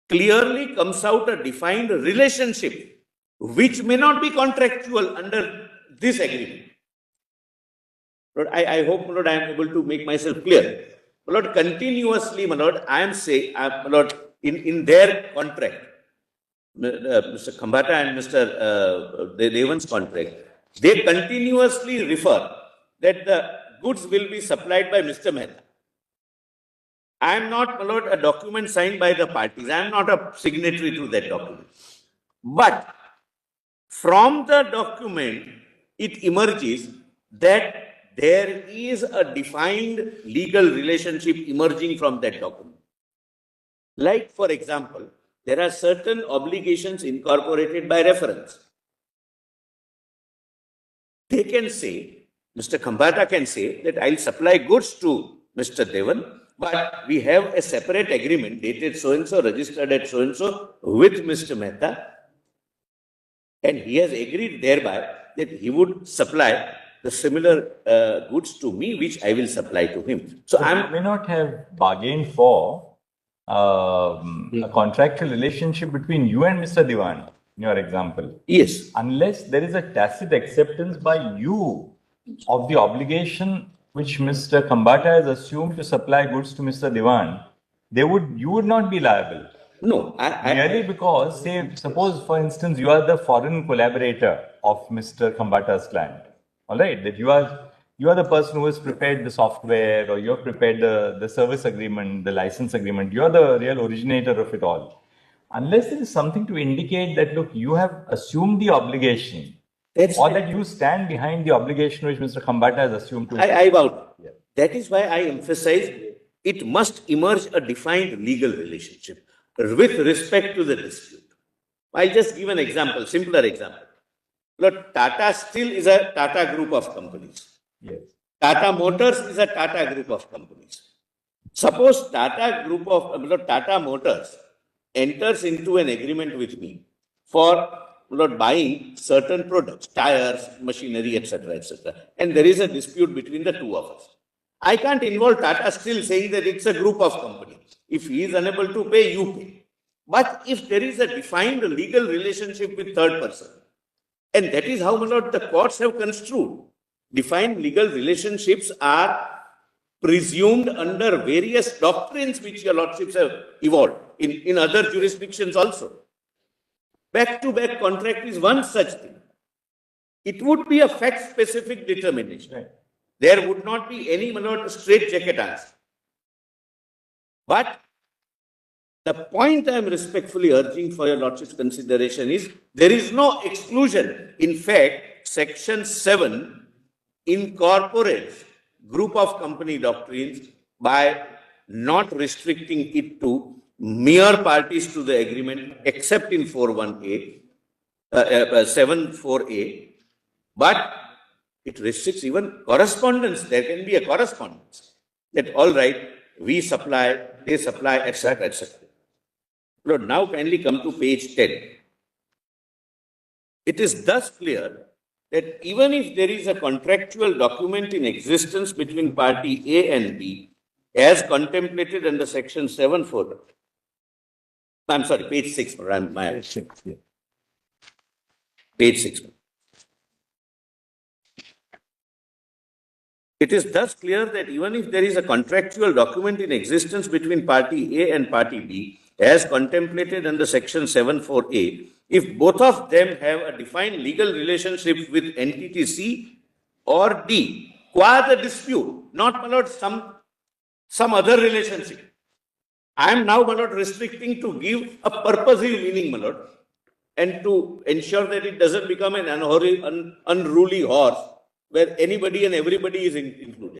clearly comes out a defined relationship, which may not be contractual under this agreement. Lord, I hope, Lord, I am able to make myself clear. Lord, continuously, my Lord, I am saying, Lord, in their contract, Mr. Khambata and Mr. Devan's contract, they continuously refer that the goods will be supplied by Mr. Mehta. I am not, my Lord, a document signed by the parties. I am not a signatory to that document. But from the document, it emerges that there is a defined legal relationship emerging from that document. Like, for example, there are certain obligations incorporated by reference. They can say, Mr. Khambata can say that I'll supply goods to Mr. Devan, but we have a separate agreement dated so-and-so, registered at so-and-so with Mr. Mehta, and he has agreed thereby that he would supply the similar goods to me, which I will supply to him. So I may not have bargained for a contractual relationship between you and Mr. Devan, in your example. Yes. Unless there is a tacit acceptance by you of the obligation which Mr. Khambata has assumed to supply goods to Mr. Devan, you would not be liable. No. Merely because, say, suppose, for instance, you are the foreign collaborator of Mr. Khambata's client. All right, that you are the person who has prepared the software, or you have prepared the service agreement, the license agreement. You are the real originator of it all. Unless there is something to indicate that, look, you have assumed the obligation, or that you stand behind the obligation which Mr. Khambata has assumed to. I vouch. Yeah. That is why I emphasize it must emerge a defined legal relationship with respect to the dispute. I'll just give an example, simpler example. Look, Tata Steel is a Tata group of companies. Yes. Tata Motors is a Tata group of companies. Suppose Tata Motors enters into an agreement with me for buying certain products, tires, machinery, etc., etc., and there is a dispute between the two of us. I can't involve Tata Steel saying that it's a group of companies. If he is unable to pay, you pay. But if there is a defined legal relationship with third person, and that is how, my Lord, the courts have construed. Defined legal relationships are presumed under various doctrines which your lordships have evolved in other jurisdictions also. Back-to-back contract is one such thing. It would be a fact-specific determination. Right. There would not be any, my Lord, straight-jacket answer. But the point I am respectfully urging for your lordship's consideration is there is no exclusion. In fact, Section 7 incorporates group of company doctrines by not restricting it to mere parties to the agreement, except in 4.1a, 7.4a, but it restricts even correspondence. There can be a correspondence that, all right, we supply, they supply, etc., etc. Lord, now kindly come to page 10. It is thus clear that even if there is a contractual document in existence between party A and B, as contemplated under section 7.4, I'm sorry, page 6, Page 6, yeah. Page 6. It is thus clear that even if there is a contractual document in existence between party A and party B, as contemplated under section 7.4a, if both of them have a defined legal relationship with entity C or D, qua the dispute, not, my Lord, some other relationship. I am now, my Lord, restricting to give a purposive meaning, my Lord, and to ensure that it doesn't become an unruly horse where anybody and everybody is included.